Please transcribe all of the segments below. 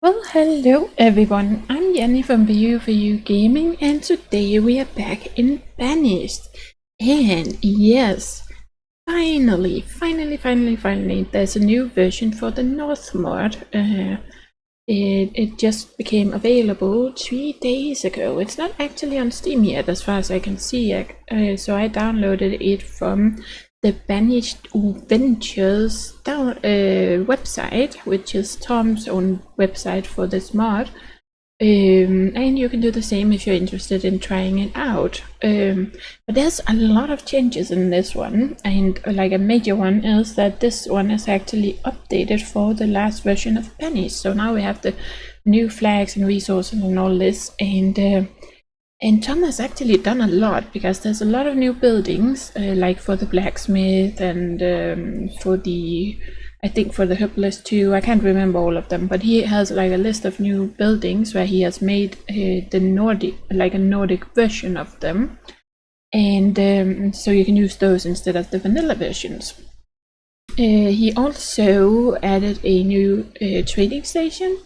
Well, hello everyone, I'm Jenny from VU Gaming, and today we are back in Banished. And yes, finally, there's a new version for the North mod. It just became available 3 days ago. It's not actually on Steam yet, as far as I can see. So I downloaded it from the Banished Ventures website, which is Tom's own website for this mod. And you can do the same if you're interested in trying it out. But there's a lot of changes in this one, and like a major one is that this one is actually updated for the last version of Banished. So now we have the new flags and resources and all this, and Tom has actually done a lot, because there's a lot of new buildings, like for the blacksmith and for the, I think for the herbalist too. I can't remember all of them, but he has like a list of new buildings where he has made the Nordic, like a Nordic version of them, and so you can use those instead of the vanilla versions. He also added a new trading station.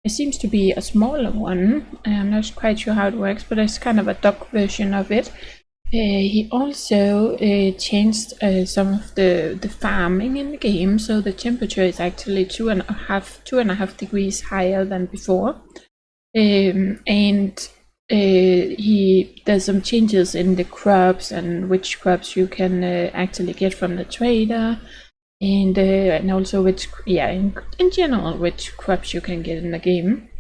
It seems to be a smaller one. I'm not quite sure how it works, but it's kind of a dock version of it. He also changed some of the farming in the game, so the temperature is actually 2.5 degrees higher than before. And there's some changes in the crops and which crops you can actually get from the trader, and also which, in general, which crops you can get in the game.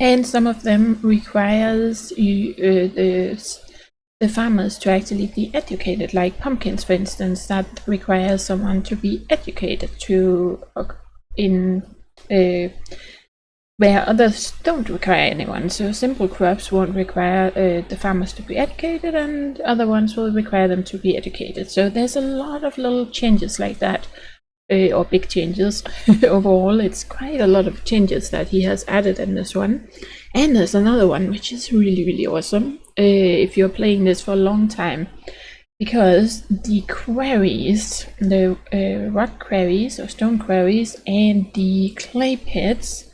And some of them requires the farmers to actually be educated, like pumpkins, for instance, that requires someone to be educated to where others don't require anyone. So simple crops won't require the farmers to be educated, and other ones will require them to be educated. So there's a lot of little changes like that, or big changes. Overall, it's quite a lot of changes that he has added in this one. And there's another one which is really awesome if you're playing this for a long time, because the quarries, the rock quarries or stone quarries and the clay pits,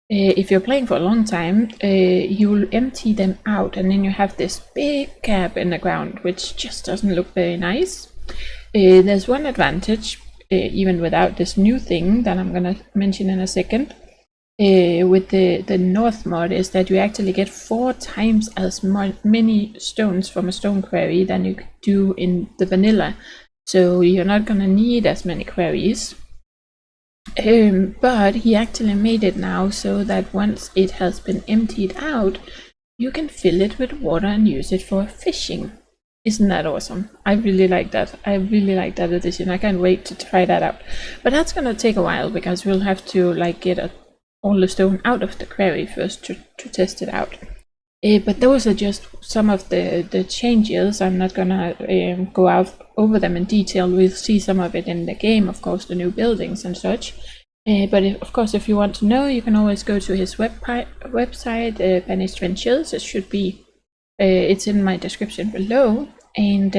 if you're playing for a long time, you will empty them out, and then you have this big gap in the ground, which just doesn't look very nice. There's one advantage, even without this new thing that I'm gonna mention in a second, with the North mod, is that you actually get 4 times as many stones from a stone quarry than you could do in the vanilla. So you're not gonna need as many quarries. But he actually made it now so that once it has been emptied out, you can fill it with water and use it for fishing. Isn't that awesome? I really like that. I really like that addition. I can't wait to try that out. But that's gonna take a while, because we'll have to like get all the stone out of the quarry first to test it out. But those are just some of the changes. I'm not gonna go out over them in detail. We'll see some of it in the game, of course, the new buildings and such. But of course, if you want to know, you can always go to his website, Banished Ventures. It should be, it's in my description below, and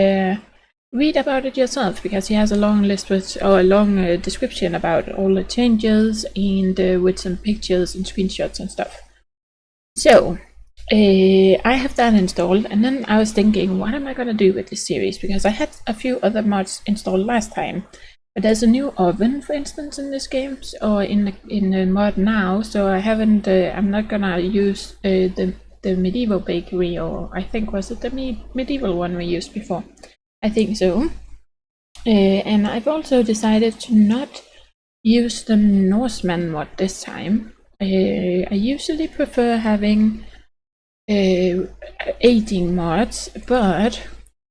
read about it yourself, because he has a long list with, or a long description about all the changes, and with some pictures and screenshots and stuff. So I have that installed, and then I was thinking, what am I gonna do with this series? Because I had a few other mods installed last time, but there's a new oven, for instance, in this game, or in the mod now. So I haven't. I'm not gonna use the medieval bakery, or I think, was it the medieval one we used before? I think so. And I've also decided to not use the Norseman mod this time. I usually prefer having aging mods, but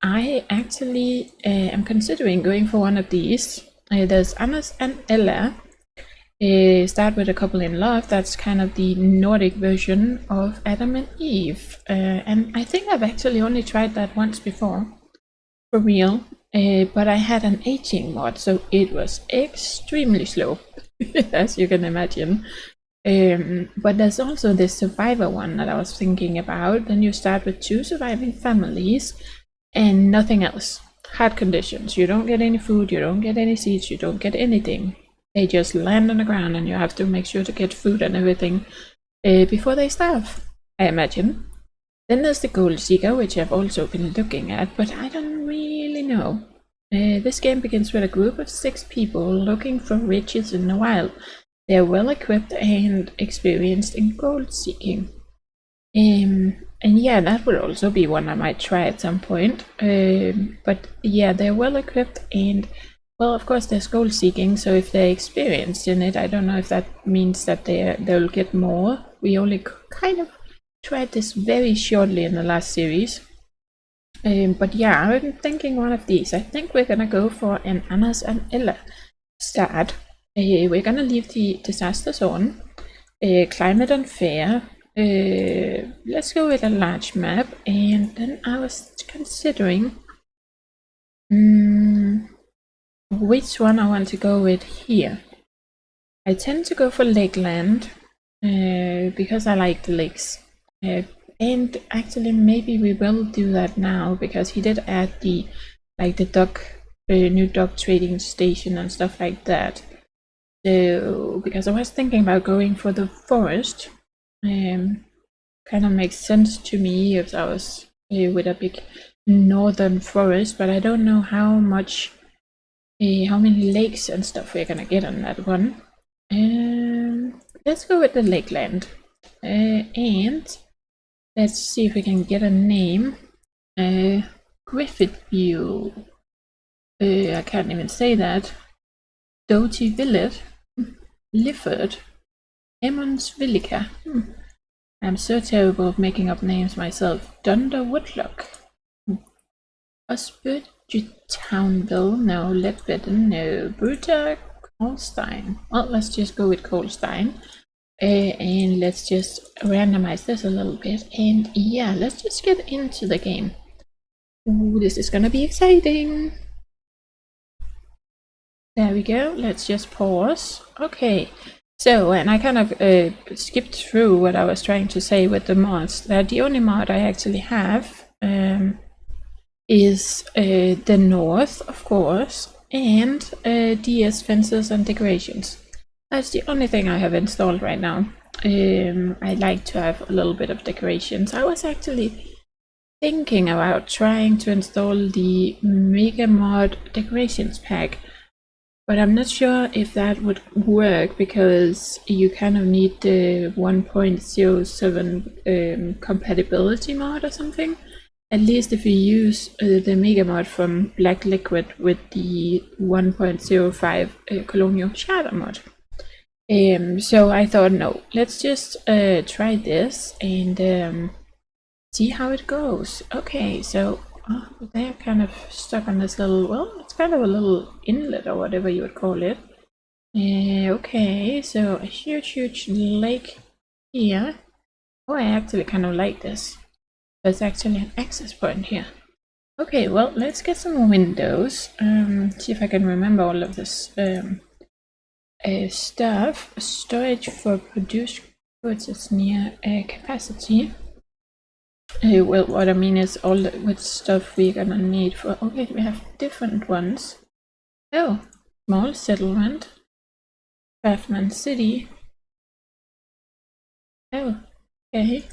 I actually am considering going for one of these. There's Anders and Ella. Start with a couple in love. That's kind of the Nordic version of Adam and Eve, and I think I've actually only tried that once before, for real. But I had an aging mod, so it was extremely slow, as you can imagine. But there's also this survivor one that I was thinking about. Then you start with 2 surviving families and nothing else. Hard conditions. You don't get any food, you don't get any seeds, you don't get anything. They just land on the ground and you have to make sure to get food and everything before they starve, I imagine. Then there's the Gold Seeker, which I've also been looking at, but I don't really know. This game begins with a group of 6 people looking for riches in the wild. They are well equipped and experienced in gold seeking. And yeah, that would also be one I might try at some point. But yeah, they're well equipped and, well, of course there's gold seeking, so if they're experienced in it, I don't know if that means that they'll get more. We only kind of tried this very shortly in the last series. But yeah, I'm thinking one of these. I think we're gonna go for an Anders and Ella start. We're gonna leave the disaster zone, climate unfair. Let's go with a large map, and then I was considering which one I want to go with here. I tend to go for Lakeland because I like the lakes. And actually maybe we will do that now, because he did add the new dock trading station and stuff like that. So because I was thinking about going for the forest, kind of makes sense to me if I was with a big northern forest, but I don't know how many lakes and stuff we're gonna get on that one. Let's go with the Lakeland, and let's see if we can get a name. Griffith View. I can't even say that. Doty Villet. Lifford. Emmonsvillica. I'm so terrible at making up names myself. Dunder Woodlock. Osbert Townville. No. Ledbetten. No. Bruta Colstein. Well, let's just go with Colstein. And let's just randomize this a little bit, and yeah, let's just get into the game. Ooh, this is gonna be exciting. There we go. Let's just pause. Okay, so, and I kind of skipped through what I was trying to say with the mods. That the only mod I actually have is the North, of course, and DS fences and decorations. That's the only thing I have installed right now. I like to have a little bit of decorations. I was actually thinking about trying to install the Mega Mod decorations pack, but I'm not sure if that would work, because you kind of need the 1.07 compatibility mod or something. At least if you use the Mega Mod from Black Liquid with the 1.05 Colonial Charter mod. So I thought, no, let's just try this and see how it goes. Okay, so they're kind of stuck on this little, well, it's kind of a little inlet or whatever you would call it. Okay, so a huge lake here. Oh, I actually kind of like this. There's actually an access point here. Okay, well, let's get some windows. See if I can remember all of this stuff. Storage for produced goods is near capacity. Well, what I mean is all the with stuff we're gonna need for. Okay, we have different ones. Oh, small settlement, Craftsman City. Oh, okay.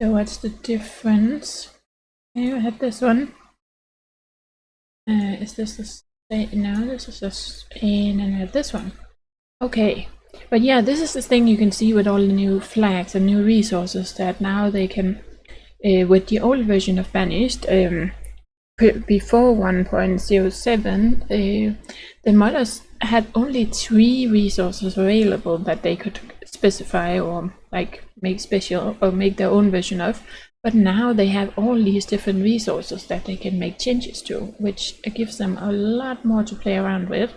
So what's the difference? Okay, I had this one. Is this the same? No, this is just and then I had this one. Okay, but yeah, this is the thing you can see with all the new flags and new resources, that now they can, with the old version of Banished, before 1.07, the modders had only 3 resources available that they could specify or like make special or make their own version of. But now they have all these different resources that they can make changes to, which gives them a lot more to play around with.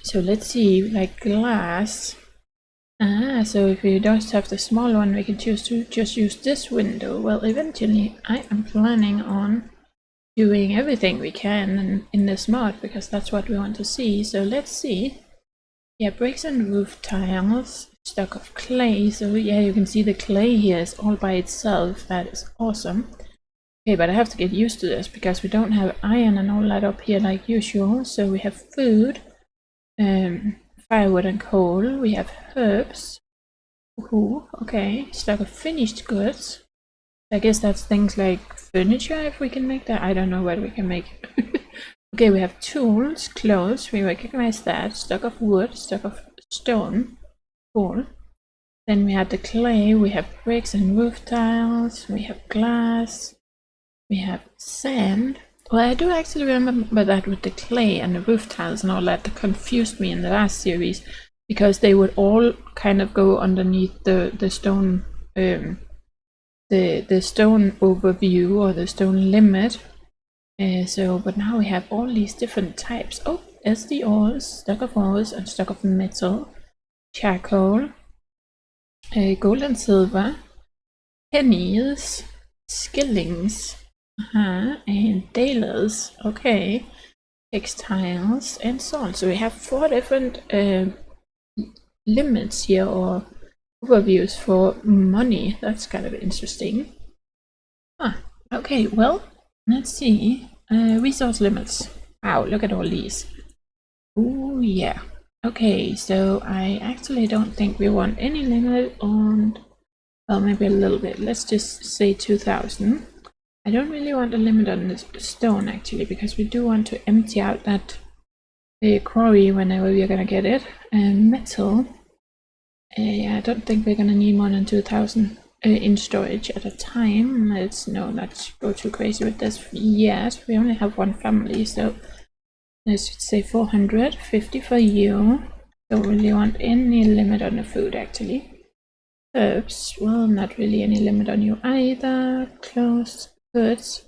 So let's see, like glass. So if we just have the small one, we can choose to just use this window. Well, eventually I am planning on doing everything we can in this mod, because that's what we want to see. So let's see. Yeah, bricks and roof tiles, stock of clay. So yeah, you can see the clay here is all by itself. That is awesome. Okay, but I have to get used to this because we don't have iron and all that up here like usual. So we have food, firewood and coal. We have herbs. Ooh, okay, stock of finished goods. I guess that's things like furniture, if we can make that. I don't know what we can make. Okay, we have tools, clothes, we recognize that. Stock of wood, stock of stone, cool. Then we have the clay, we have bricks and roof tiles, we have glass, we have sand. Well, I do actually remember that with the clay and the roof tiles and all that confused me in the last series, because they would all kind of go underneath the stone, the stone overview or the stone limit. But now we have all these different types. Oh, there's the ores, stock of ores and stock of metal, charcoal, gold and silver, pennies, skillings, and dalers. Okay, textiles and so on. So we have 4 different limits here, or overviews for money. That's kind of interesting. Okay, well, let's see. Resource limits. Wow, look at all these. Oh yeah. Okay, so I actually don't think we want any limit on, well, maybe a little bit. Let's just say 2000. I don't really want a limit on this stone actually, because we do want to empty out that quarry whenever we are gonna get it. And metal. I don't think we're gonna need more than 2000 in storage at a time. Let's not go too crazy with this yet. We only have 1 family, so let's say 450 for you. Don't really want any limit on the food actually. Herbs, well, not really any limit on you either. Clothes, goods.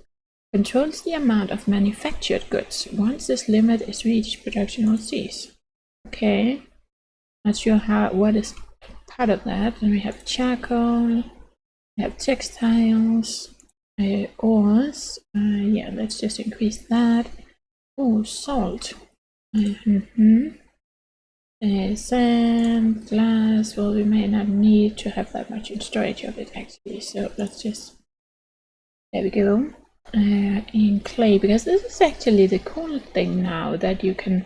Controls the amount of manufactured goods. Once this limit is reached, production will cease. Okay. Not sure what is part of that. Then we have charcoal. We have textiles. Ores. Yeah, let's just increase that. Oh, salt. Sand, glass. Well, we may not need to have that much in storage of it actually, so let's just, there we go. In clay, because this is actually the cool thing now, that you can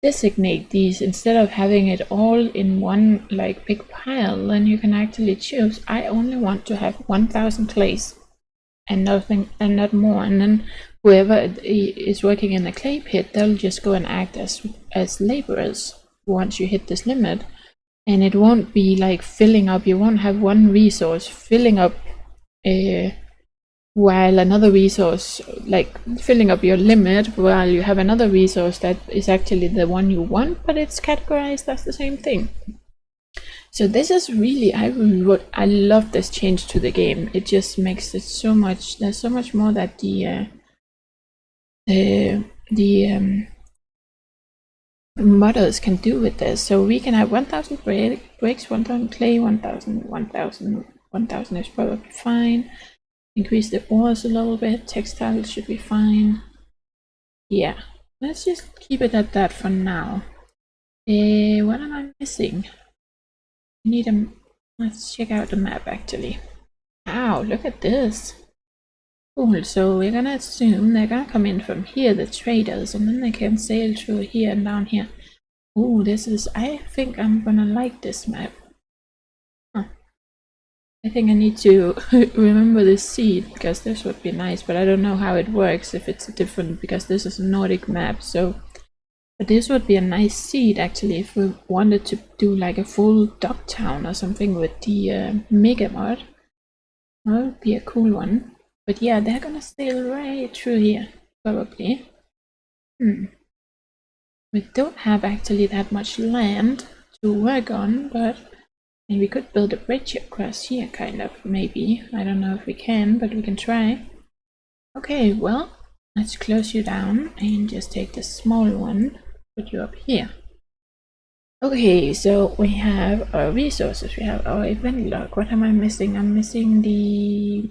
designate these instead of having it all in one like big pile. Then you can actually choose, I only want to have 1000 clays and nothing, and not more, and then whoever is working in the clay pit, they'll just go and act as laborers once you hit this limit. And it won't be like filling up, you won't have one resource filling up while another resource, like filling up your limit while you have another resource that is actually the one you want, but it's categorized as the same thing. So this is really, I love this change to the game. It just makes it so much, there's so much more that the modders can do with this. So we can have 1000 bricks, 1000 clay, 1000 is probably fine. Increase the ores a little bit. Textiles should be fine. Yeah, let's just keep it at that for now. What am I missing? I need a, let's check out the map actually. Wow, look at this. Cool, so we're gonna assume they're gonna come in from here, the traders, and then they can sail through here and down here. Oh, this is, I think I'm gonna like this map. I think I need to remember this seed, because this would be nice, but I don't know how it works if it's different, because this is a Nordic map, so. But this would be a nice seed actually if we wanted to do like a full dock town or something with the mega mod. That would be a cool one. But yeah, they're gonna sail right through here, probably. We don't have actually that much land to work on, but maybe we could build a bridge across here, kind of, maybe. I don't know if we can, but we can try. Okay, well, let's close you down and just take the small one, put you up here. Okay, so we have our resources, we have our event log. What am I missing? I'm missing the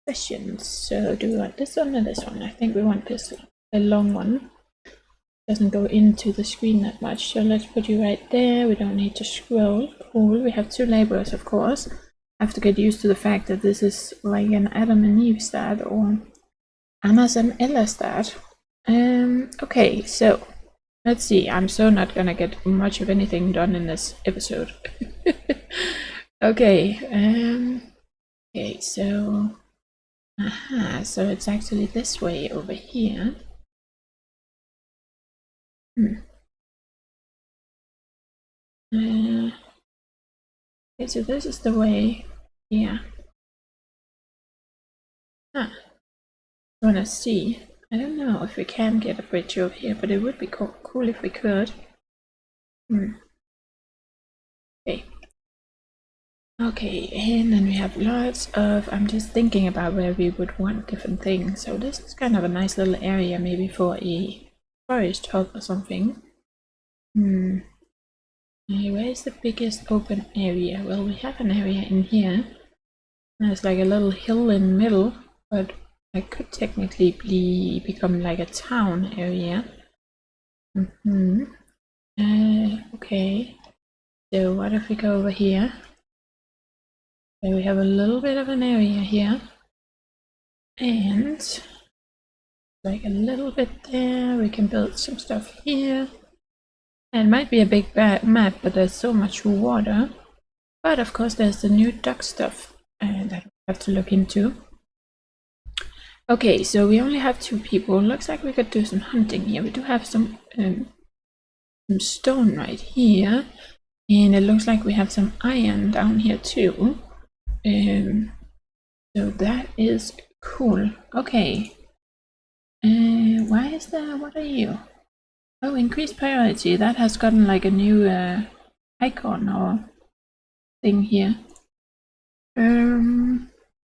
sessions. So do we want this one or this one? I think we want this, a long one. Doesn't go into the screen that much, so let's put you right there. We don't need to scroll. Cool. We have 2 laborers, of course. have to get used to the fact that this is like an Adam and Eve stat or Anna's and Ella stat. Okay, so let's see. I'm so not gonna get much of anything done in this episode. Okay, okay, so so it's actually this way over here. Okay, so this is the way. Yeah. I wanna see. I don't know if we can get a bridge over here, but it would be cool if we could. Okay. Okay, and then we have lots of, I'm just thinking about where we would want different things. So this is kind of a nice little area maybe for a forest hub or something. Where is the biggest open area? Well, we have an area in here. There's like a little hill in the middle, but it could technically become like a town area. Okay, so what if we go over here? So we have a little bit of an area here, and like a little bit there. We can build some stuff here. And it might be a big map, but there's so much water. But of course, there's the new duck stuff that we have to look into. Okay, so we only have 2 people. Looks like we could do some hunting here. We do have some stone right here, and it looks like we have some iron down here too. So that is cool. Okay. Why is there? What are you? Oh, increased priority. That has gotten like a new icon or thing here.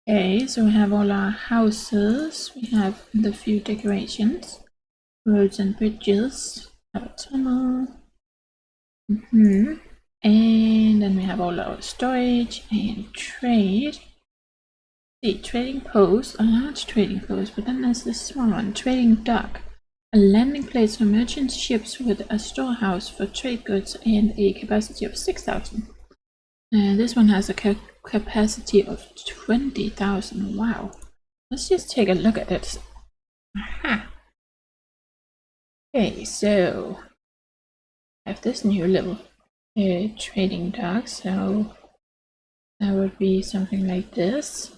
Okay, so we have all our houses. We have the few decorations, roads and bridges. Have a tunnel. And then we have all our storage and trade. See, trading post, a large trading post, but then there's this small one, trading dock. A landing place for merchant ships with a storehouse for trade goods and a capacity of 6,000. This one has a capacity of 20,000. Wow. Let's just take a look at it. Aha. Okay, so I have this new little trading dock, so that would be something like this.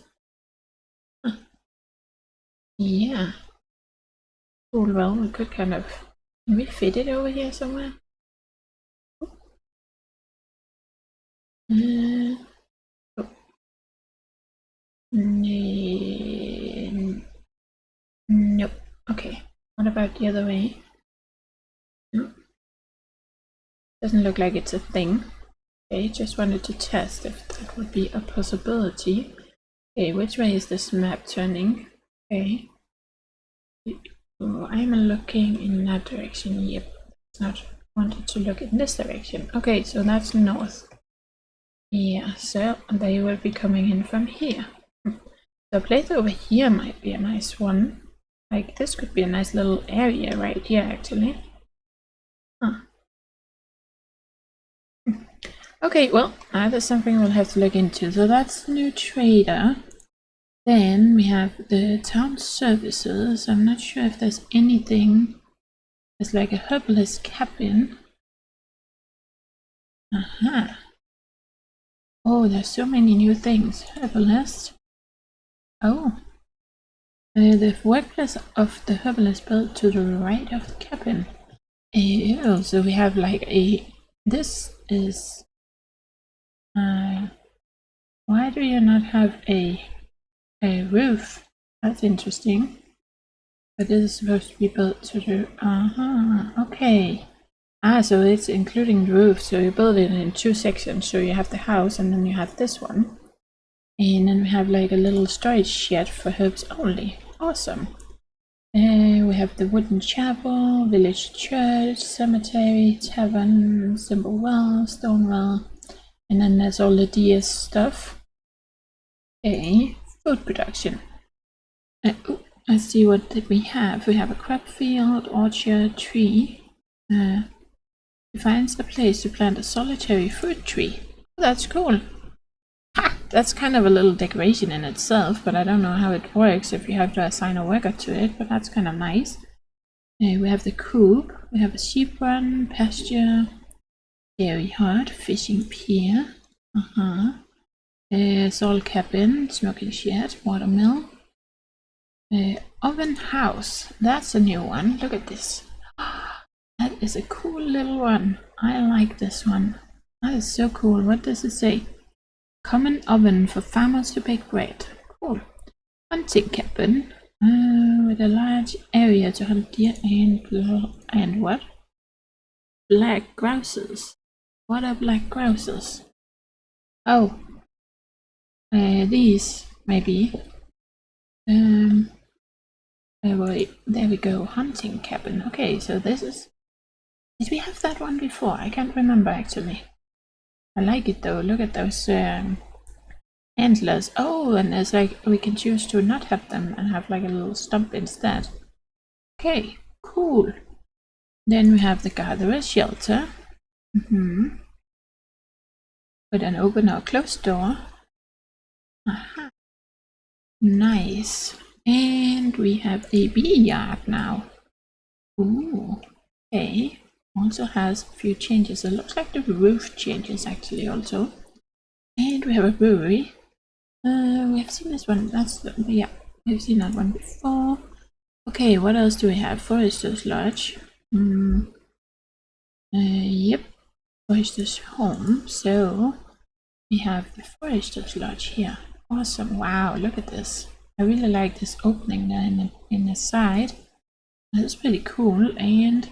Yeah. Cool, well, we could kind of... Can we fit it over here somewhere? Oh. Nope. Okay. What about the other way? Nope. Doesn't look like it's a thing. Okay, just wanted to test if that would be a possibility. Okay, which way is this map turning? Okay. So I'm looking in that direction. Yep. It's not wanted to look in this direction. Okay, so that's north. Yeah, so they will be coming in from here. The place over here might be a nice one. Like, this could be a nice little area right here, actually. Huh. Okay, well, that's something we'll have to look into. So that's the new trader. Then we have the town services. I'm not sure if there's anything. There's like a herbalist cabin. Aha. Oh, there's so many new things. Herbalist. Oh. The workplace of the herbalist built to the right of the cabin. Oh, so we have like a... This is... why do you not have a roof? That's interesting. But this is supposed to be built to the... okay. So it's including the roof, so you build it in 2 sections. So you have the house and then you have this one. And then we have like a little storage shed for herbs only. Awesome. We have the wooden chapel, village church, cemetery, tavern, simple well, stone well. And then there's all the DS stuff. Okay, food production. Let's see what did we have. We have a crop field, orchard, tree. Finds a place to plant a solitary fruit tree. Oh, that's cool. Ha! that's kind of a little decoration in itself, but I don't know how it works if you have to assign a worker to it, but that's kind of nice. We have the coop, we have a sheep run, pasture, dairy hut, fishing pier, salt cabin, smoking shed, watermill, oven house. That's a new one. Look at this. That is a cool little one. I like this one. That is so cool. What does it say? Common oven for farmers to bake bread. Cool. Hunting cabin with a large area to hunt deer and what? Black grouses. What are black grouses? Oh, these maybe. Wait, there we go. Hunting cabin. Okay, so this is. Did we have that one before? I can't remember actually. I like it though. Look at those antlers. Oh, and there's like we can choose to not have them and have like a little stump instead. Okay, cool. Then we have the gatherer shelter. With an open or closed door. Aha. Nice. And we have a bee yard now. Ooh. Okay. Also has a few changes. It looks like the roof changes actually also. And we have a brewery. We have seen this one. Yeah, we've seen that one before. Okay, what else do we have? Forester's Lodge. Yep, Forester's Home. So we have the Forester's Lodge here. Awesome! Wow, look at this. I really like this opening there in the side. That's pretty cool. And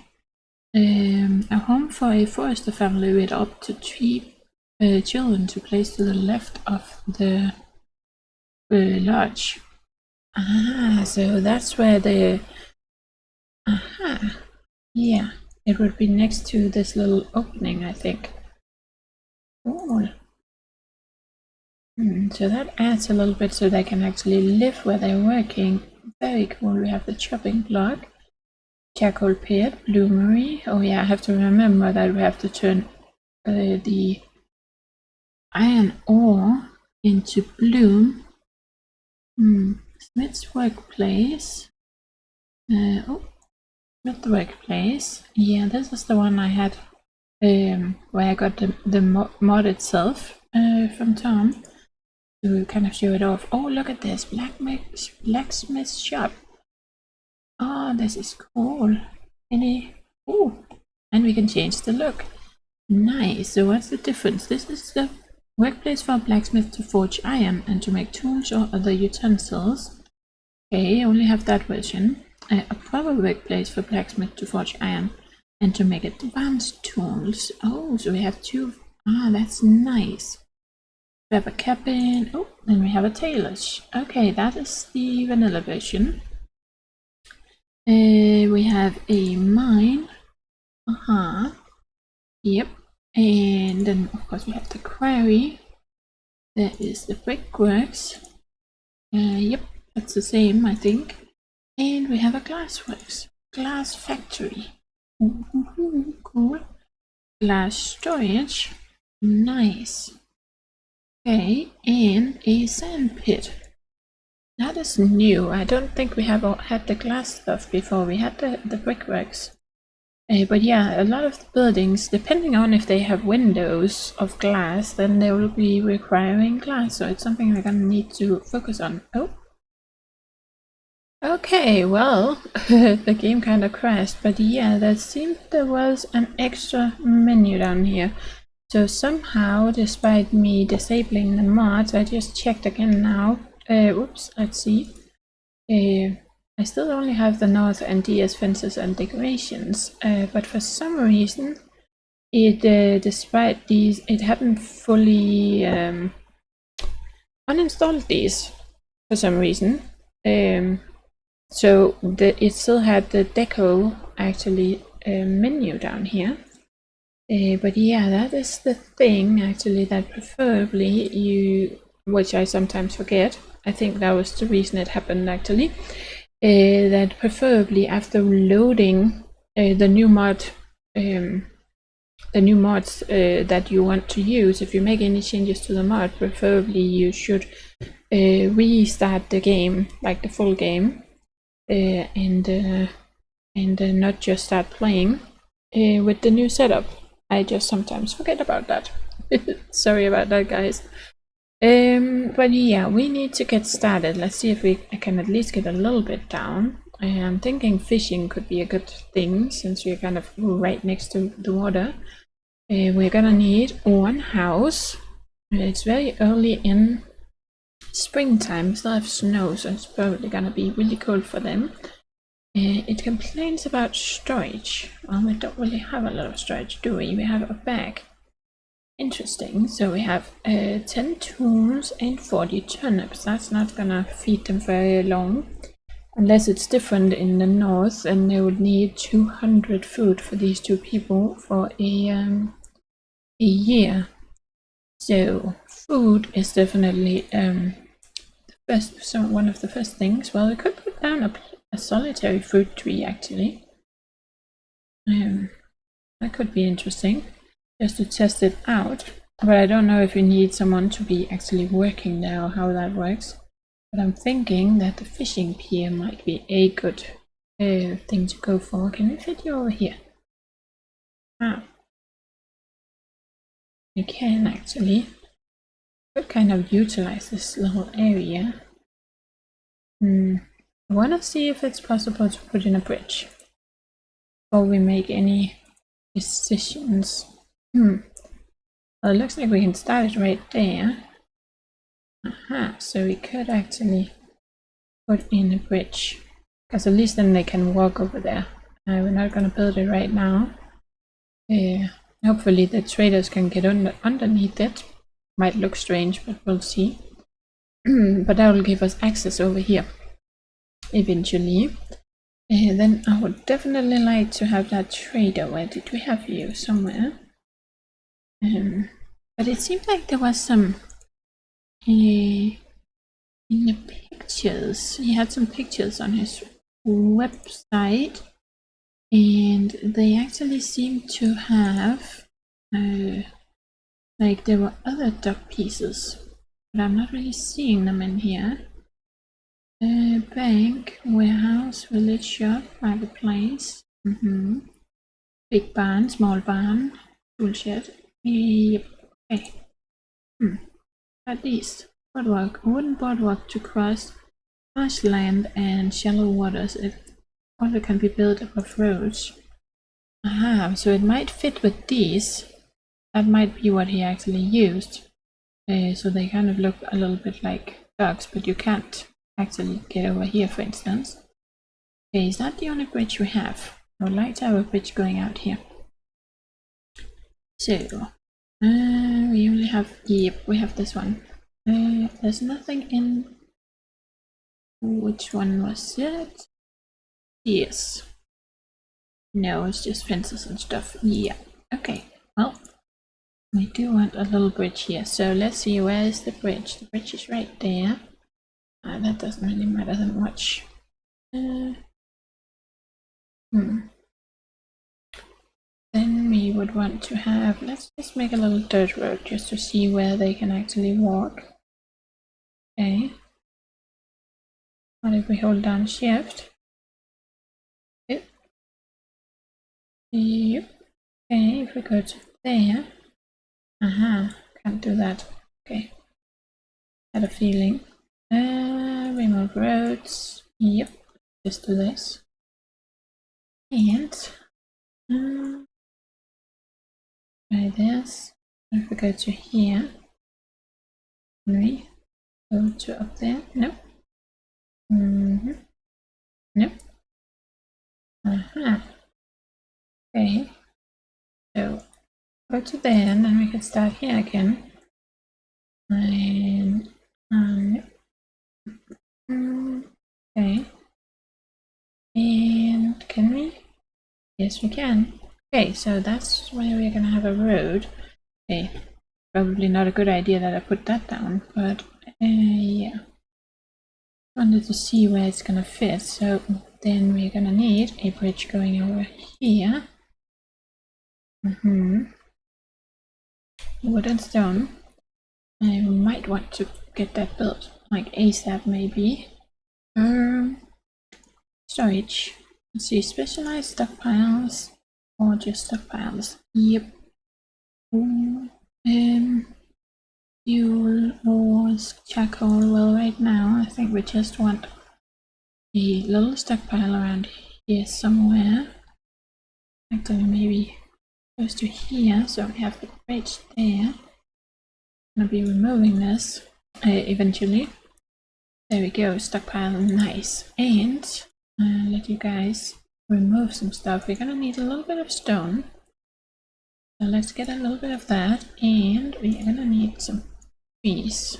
a home for a forester family with up to 3 children to place to the left of the lodge. So that's where the yeah, it would be next to this little opening, I think. Cool. So that adds a little bit so they can actually live where they're working. Very cool. We have the chopping block, charcoal pit, bloomery. Oh yeah, I have to remember that we have to turn the iron ore into bloom. Smith's workplace. Smith's workplace. Yeah, this is the one I had where I got the mod itself from Tom. To kind of show it off. Oh, look at this blacksmith shop. Oh, this is cool. Oh, and we can change the look. Nice. So what's the difference? This is the workplace for a blacksmith to forge iron and to make tools or other utensils. Okay, I only have that version. A proper workplace for blacksmith to forge iron and to make advanced tools. Oh, so we have two. That's nice. We have a cabin. Oh, then we have a tailor's. Okay, that is the vanilla version. We have a mine. Yep. And then of course we have the quarry. There is the brickworks. Yep, that's the same, I think. And we have a glassworks. Glass factory. Cool. Glass storage. Nice. Okay, and a sand pit. That is new. I don't think we have had the glass stuff before. We had the brickworks. But yeah, a lot of the buildings, depending on if they have windows of glass, then they will be requiring glass. So it's something we're gonna need to focus on. Oh. Okay, well, the game kind of crashed. But yeah, there seemed there was an extra menu down here. So somehow, despite me disabling the mods, I just checked again now. Oops, let's see. I still only have the north and DS fences and decorations, but for some reason, despite these, it hadn't fully uninstalled these for some reason. So it still had the deco actually menu down here. But yeah, that is the thing actually that preferably which I sometimes forget, I think that was the reason it happened actually, that preferably after loading the new mod the new mods that you want to use. If you make any changes to the mod, preferably you should restart the game, like the full game, and not just start playing with the new setup. I just sometimes forget about that. Sorry about that, guys. But yeah, we need to get started. Let's see if I can at least get a little bit down. I'm thinking fishing could be a good thing since we're kind of right next to the water. We're gonna need one house. It's very early in springtime, we still have snow, so it's probably gonna be really cold for them. It complains about storage. Well, we don't really have a lot of storage, do we? We have a bag. Interesting. So we have 10 tools and 40 turnips. That's not gonna feed them very long. Unless it's different in the north, and they would need 200 food for these two people for a year. So food is definitely one of the first things. Well, we could put down a solitary fruit tree actually. That could be interesting, just to test it out. But I don't know if you need someone to be actually working there or how that works. But I'm thinking that the fishing pier might be a good thing to go for. Can we fit you over here? Ah. You can actually. Could kind of utilize this little area. I want to see if it's possible to put in a bridge before we make any decisions. Well, it looks like we can start it right there. Aha, so we could actually put in a bridge, because at least then they can walk over there. We're not going to build it right now. Hopefully the traders can get underneath it. Might look strange, but we'll see. But that will give us access over here eventually. Then I would definitely like to have that trader. Where did we have you? Somewhere. But it seemed like there was some in the pictures. He had some pictures on his website, and they actually seem to have like there were other dock pieces, but I'm not really seeing them in here. Bank, warehouse, village shop, private place. Big barn, small barn, tool shed. Yep. Okay. At least boardwalk, wooden boardwalk to cross marshland and shallow waters. It also can be built above roads. Aha, so it might fit with these. That might be what he actually used. So they kind of look a little bit like docks, but you can't actually get over here, for instance. Okay, is that the only bridge we have? I would like to have a bridge going out here. So, we only have, yep, we have this one. There's nothing in, which one was it? Yes. No, it's just fences and stuff. Yeah, okay, well, we do want a little bridge here. So let's see, where is the bridge? The bridge is right there. That doesn't really matter that much. Then we would want to have, let's just make a little dirt road just to see where they can actually walk. Okay. What if we hold down shift? Yep. Yep. Okay, if we go to there. Aha, can't do that. Okay. Had a feeling. Remove roads. Yep. Just do this. And try this. If we go to here, can we go to up there? Nope. Nope. Aha. Okay. So go to there, and then we can start here again. And okay. And can we? Yes, we can. Okay, so that's where we're gonna have a road. Okay, probably not a good idea that I put that down, but yeah. Wanted to see where it's gonna fit, so then we're gonna need a bridge going over here. Wood and stone. I might want to get that built, like ASAP maybe. Storage. Let's see, specialized stockpiles or just stockpiles. Yep. Fuel or charcoal. Well, right now I think we just want a little stockpile around here somewhere. Actually, maybe close to here, so we have the bridge there. I'm gonna be removing this eventually. There we go, stockpile, nice. And let you guys remove some stuff. We're gonna need a little bit of stone. So let's get a little bit of that, and we're gonna need some trees.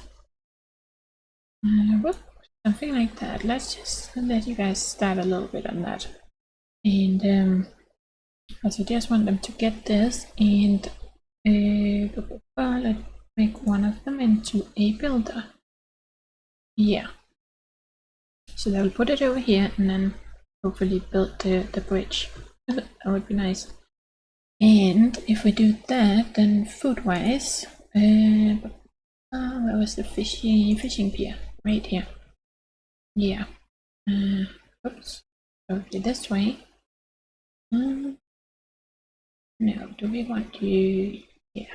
Whoop, something like that. Let's just let you guys start a little bit on that. And also just want them to get this, and let's make one of them into a builder. Yeah. So they'll put it over here and then hopefully build the bridge. That would be nice. And if we do that, then food-wise, where was the fishing pier? Right here. Yeah. Oops. Probably this way. No, do we want you? Yeah.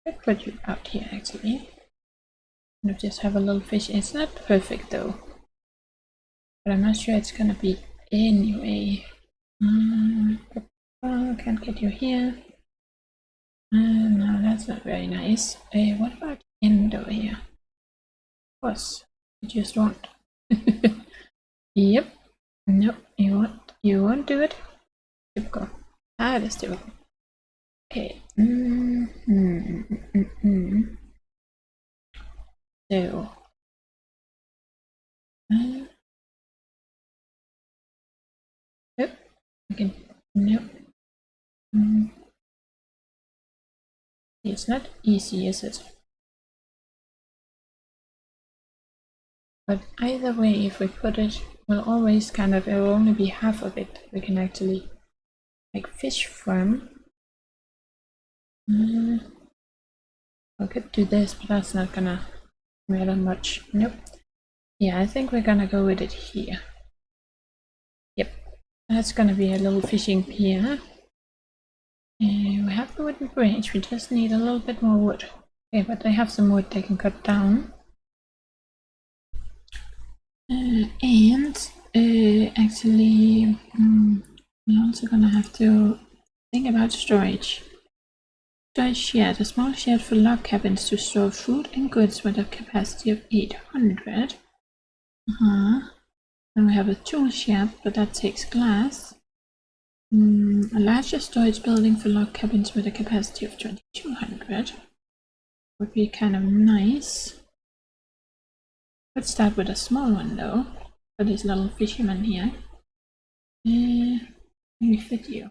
Let's put you out here actually. And just have a little fish. It's not perfect though, but I'm not sure it's gonna be anyway. Can't get you here. No, that's not very nice. What about end over here? Of course, you just won't. Yep. Nope, you won't do it. Typical. That is typical. Okay. So. Nope. Okay. Nope. It's not easy, is it? But either way, if we put it, we'll always it will only be half of it we can actually like fish from. I could do this, but that's not gonna matter much. Nope. Yeah, I think we're gonna go with it here. Yep, that's gonna be a little fishing pier. We have the wooden bridge, we just need a little bit more wood. Okay, but I have some wood they can cut down. Actually, we're also gonna have to think about storage. Storage shed, a small shed for log cabins to store food and goods with a capacity of 800. Then we have a tool shed, but that takes glass. A larger storage building for log cabins with a capacity of 2200 would be kind of nice. Let's start with a small one though, for this little fisherman here. Let me fit you.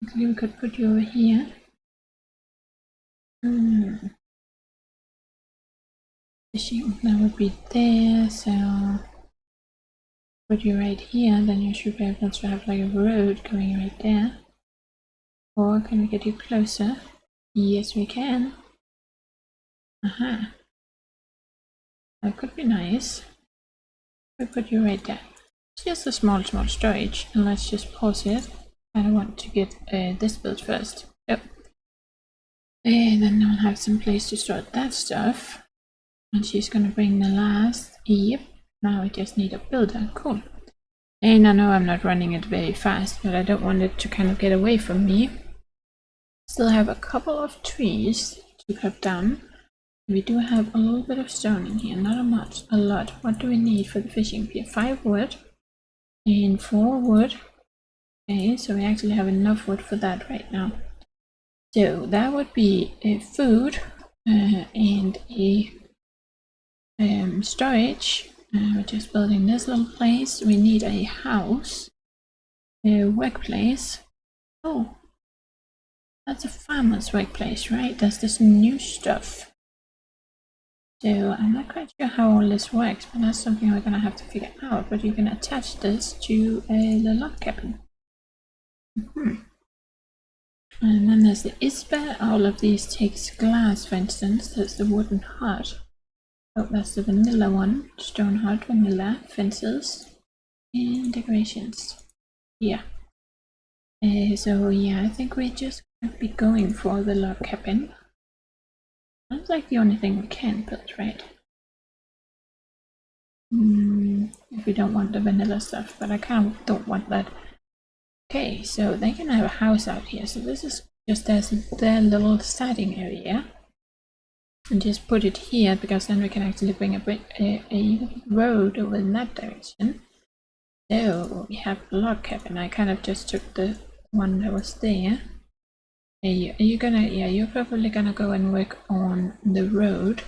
Actually, we could put you over here. Fishing, that would be there, so put you right here, then you should be able to have like a road going right there. Or can we get you closer? Yes, we can. That could be nice. We put you right there. It's just a small storage, and let's just pause it. I don't want to get this built first. Yep. Then I'll have some place to store that stuff. And she's gonna bring the last. Yep. Now we just need a builder. Cool. And I know I'm not running it very fast, but I don't want it to kind of get away from me. Still have a couple of trees to cut down. We do have a little bit of stone in here, not much, a lot. What do we need for the fishing pier? 5 wood and 4 wood. Okay, so we actually have enough wood for that right now. So that would be a food and a storage. We're just building this little place. We need a house, a workplace. Oh, that's a farmer's workplace, right? That's this new stuff. So I'm not quite sure how all this works, but that's something we're gonna have to figure out. But you can attach this to the log cabin. And then there's the Isba. All of these takes glass, for instance. There's the wooden hut. Oh, that's the vanilla one. Stone hut, vanilla, fences, and decorations. Yeah. So yeah, I think we're just gonna be going for the log cabin. That's like the only thing we can build, right? If we don't want the vanilla stuff, but I kind of don't want that. Okay, so they can have a house out here. So this is just as their little starting area. And just put it here, because then we can actually bring a road over in that direction. So we have a log cabin. I kind of just took the one that was there. Are you gonna, yeah, you're probably gonna go and work on the road.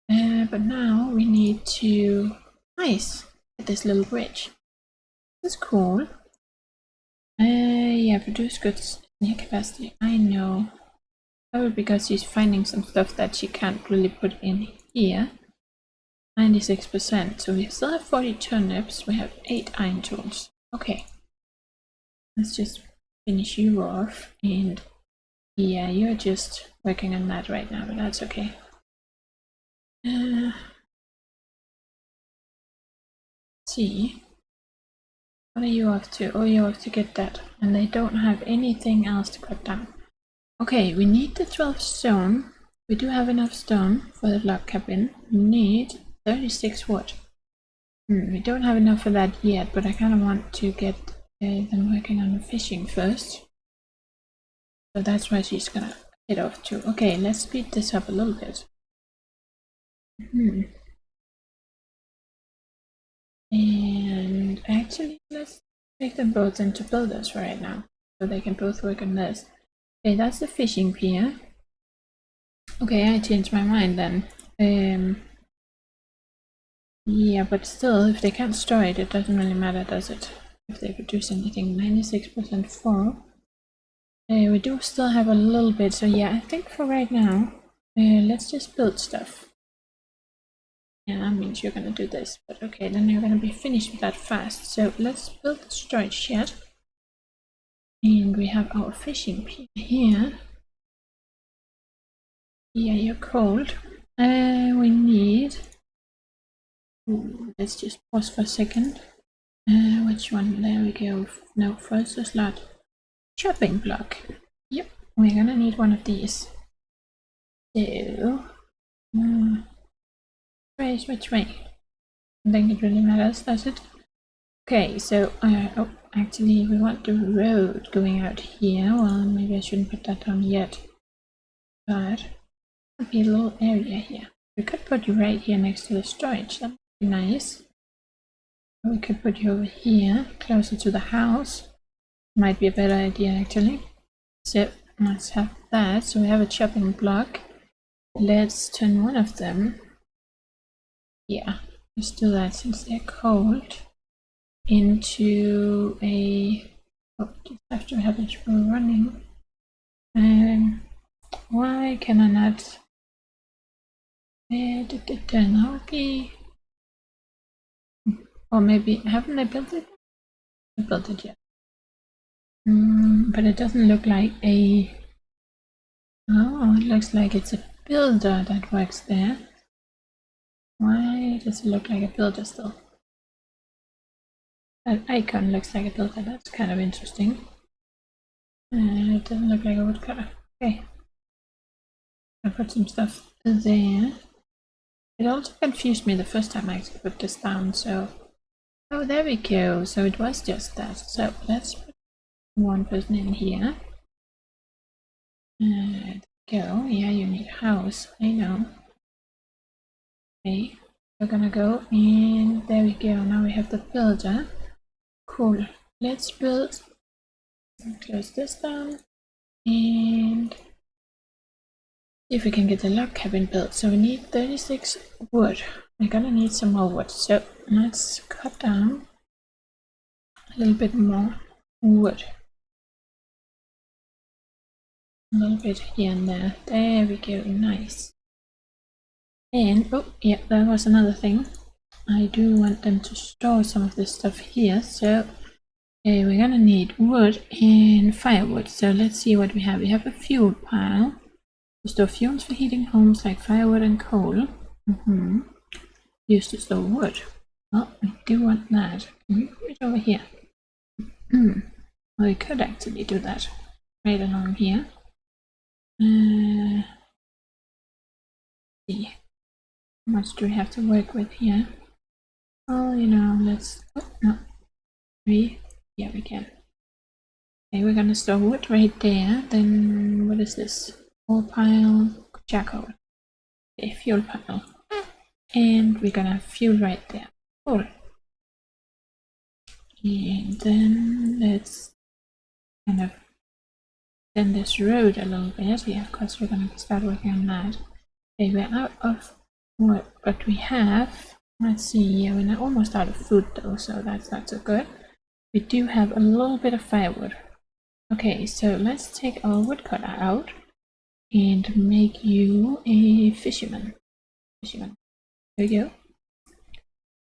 But now we need to, nice, get this little bridge. That's cool. Yeah, produce goods near capacity. I know. Probably because she's finding some stuff that she can't really put in here. 96%. So we still have 40 turnips. We have 8 iron tools. Okay. Let's just finish you off. And yeah, you're just working on that right now, but that's okay. Let's see. What are you off to? Oh, you're off to get that. And they don't have anything else to cut down. Okay, we need the 12 stone. We do have enough stone for the log cabin. We need 36 wood. We don't have enough for that yet, but I kind of want to get them working on fishing first. So that's why she's gonna head off too. Okay, let's speed this up a little bit. And actually, let's make them both into builders for right now, so they can both work on this. Okay, that's the fishing pier. Okay, I changed my mind then. Yeah, but still, if they can't store it, it doesn't really matter, does it? If they produce anything. 96% full. We do still have a little bit, so yeah, I think for right now, let's just build stuff. Yeah, that means you're gonna do this, but okay, then you're gonna be finished with that fast. So let's build the storage shed. And we have our fishing pier here. Yeah, you're cold. We need... Ooh, let's just pause for a second. Which one? There we go. No, first a slot. Chopping block. Yep, we're gonna need one of these. So... which way? I don't think it really matters, does it? Okay, so... oh, actually, we want the road going out here. Well, maybe I shouldn't put that on yet. But... there'll be a little area here. We could put you right here next to the storage. That would be nice. We could put you over here, closer to the house. Might be a better idea, actually. So let's have that. So we have a chopping block. Let's turn one of them. Yeah, let's do that since they're cold. Into a... oh, just have to have it running. Why can I not... that would be... or maybe... haven't I built it? I built it yet. But it doesn't look like a... oh, it looks like it's a builder that works there. Why does it look like a builder still? That icon looks like a builder, that's kind of interesting. It doesn't look like a woodcutter. Okay. I'll put some stuff there. It also confused me the first time I actually put this down, so... oh, there we go. So it was just that. So let's put one person in here. There we go. Yeah, you need a house. I know. Okay. We're gonna go in. There we go. Now we have the builder. Cool. Let's build. Close this down. And see if we can get the log cabin built. So we need 36 wood. We're gonna need some more wood. So let's cut down a little bit more wood. A little bit here and there. There we go. Nice. And, oh, yeah, that was another thing. I do want them to store some of this stuff here, so we're gonna need wood and firewood. So let's see what we have. We have a fuel pile. We store fuels for heating homes like firewood and coal. Used to store wood. Well, we do want that. Can we put it over here? Well, we could actually do that right along here. See. How much do we have to work with here? Oh, you know, let's... Oh, no. Yeah, we can. Okay, we're gonna store wood right there. Then, what is this? Fuel pile, charcoal. Okay, fuel pile. And we're gonna have fuel right there. Cool. And then let's kind of extend this road a little bit. Yeah, of course we're gonna start working on that. Okay, we're out of wood, but we have, let's see, yeah, we're almost out of food though, so that's not so good. We do have a little bit of firewood. Okay, so let's take our woodcutter out and make you a fisherman. There we go.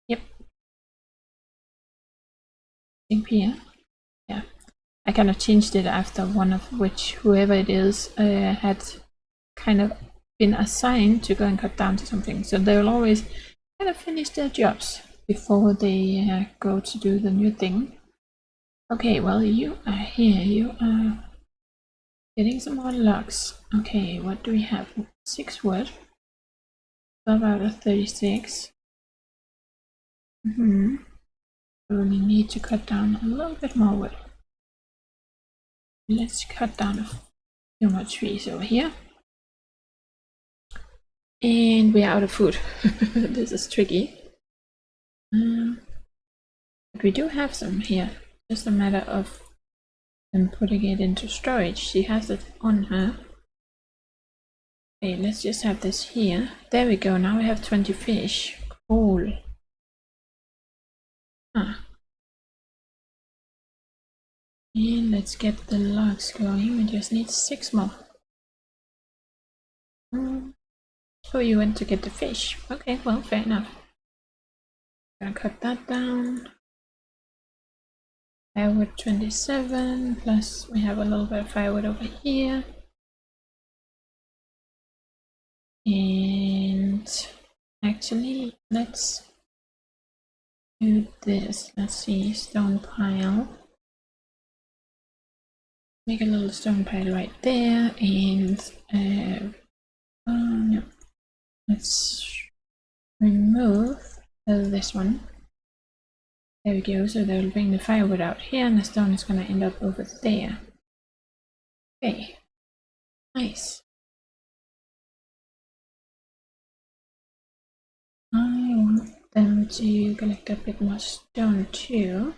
Yep. Same here. Yeah. I kind of changed it after one of which whoever it is had kind of been assigned to go and cut down to something. So they'll always kind of finish their jobs before they go to do the new thing. Okay, well, you are here. You are getting some more logs. Okay, what do we have? 6 wood. 12 out of 36. We only need to cut down a little bit more wood. Let's cut down a few more trees over here. And we're out of food. This is tricky. But we do have some here. Just a matter of them putting it into storage. She has it on her. Okay, let's just have this here. There we go. Now we have 20 fish. Cool. And let's get the logs going. We just need 6 more. Oh, you went to get the fish. Okay, well, fair enough. Gonna cut that down. Firewood 27, plus we have a little bit of firewood over here. And actually, let's do this. Let's see, stone pile. Make a little stone pile right there, and no. Let's remove this one. There we go, so they'll bring the firewood out here, and the stone is going to end up over there. Okay, nice. I want them to collect a bit more stone too.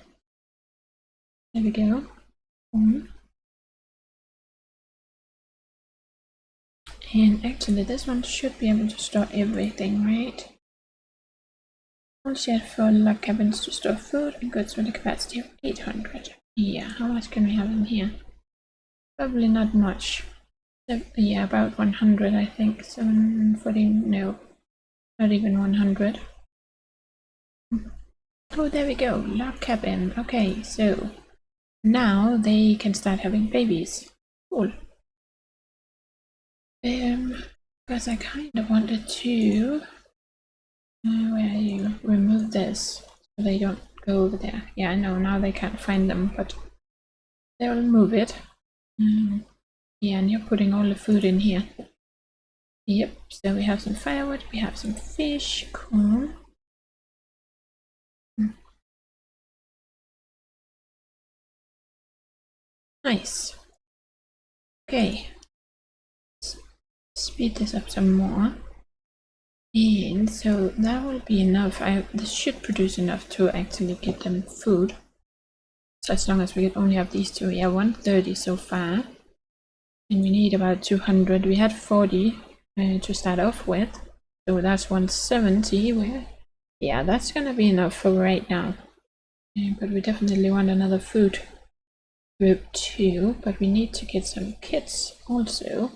There we go. And actually, this one should be able to store everything, right? All shed for log cabins to store food and goods with a capacity of 800. Yeah, how much can we have in here? Probably not much. Yeah, about 100, I think. 740, no, not even 100. Oh, there we go, log cabin. Okay, so now they can start having babies. Cool. Because I kind of wanted to, where are you? Remove this so they don't go over there. Yeah, I know, now they can't find them, but they'll move it. Yeah, and you're putting all the food in here. Yep, so we have some firewood, we have some fish, cool. Nice. Okay. Let's speed this up some more. And so that will be enough. This should produce enough to actually get them food. So as long as we only have these two. Yeah, 130 so far. And we need about 200. We had 40 to start off with. So that's 170. Yeah, that's gonna be enough for right now. But we definitely want another food group too. But we need to get some kits also.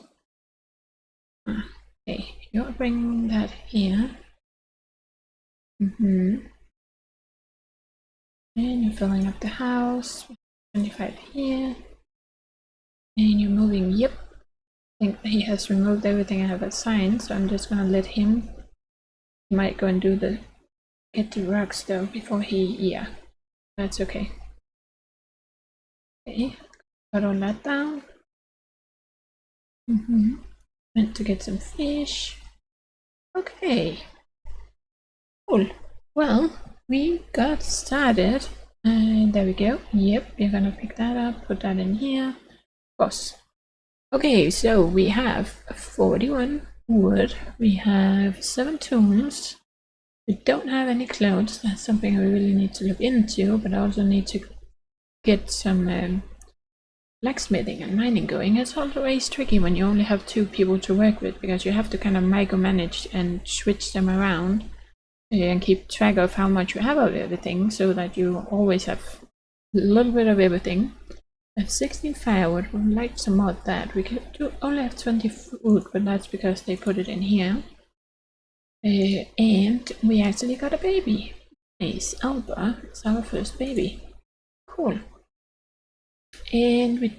Okay, you're bringing that here. And you're filling up the house. 25 here. And you're moving, yep. I think he has removed everything I have assigned, so I'm just gonna let him. He might go and do the get the rocks though before he, yeah, that's okay. Okay, got all that down. Meant to get some fish. Okay, cool. Well, we got started. There we go. Yep, we're gonna pick that up, put that in here. Of course. Okay, so we have 41 wood, we have 7 tools, we don't have any clothes. That's something we really need to look into, but I also need to get some blacksmithing and mining going. It's always tricky when you only have 2 people to work with, because you have to kind of micromanage and switch them around and keep track of how much you have of everything, so that you always have a little bit of everything. I have 16 firewood, would like to mod that. We can only have 20 food, but that's because they put it in here. And we actually got a baby. Nice, Alba is our first baby. Cool. And we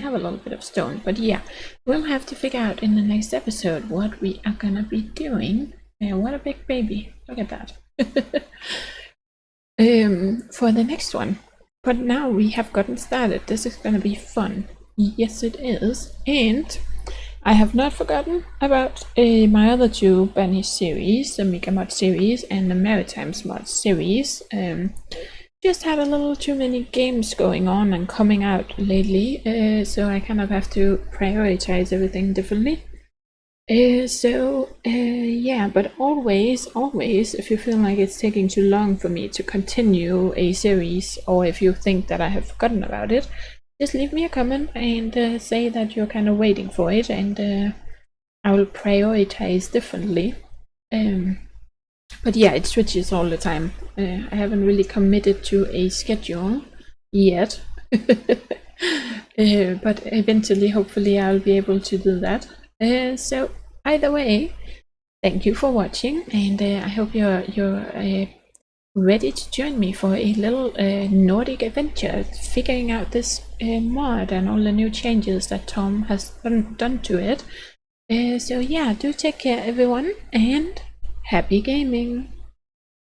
have a little bit of stone, but yeah, we'll have to figure out in the next episode what we are gonna be doing. What a big baby, look at that. For the next one. But now we have gotten started. This is gonna be fun. Yes, it is. And I have not forgotten about my other 2 Banished series, the Mega Mod series and the Maritimes Mod series. Just had a little too many games going on and coming out lately, so I kind of have to prioritize everything differently. Yeah, but always, if you feel like it's taking too long for me to continue a series, or if you think that I have forgotten about it, just leave me a comment and say that you're kind of waiting for it, and I will prioritize differently. But yeah, it switches all the time. I haven't really committed to a schedule yet. But eventually, hopefully, I'll be able to do that. So either way, thank you for watching, and I hope you're ready to join me for a little Nordic adventure, figuring out this mod and all the new changes that Tom has done to it. So yeah, do take care everyone, and happy gaming!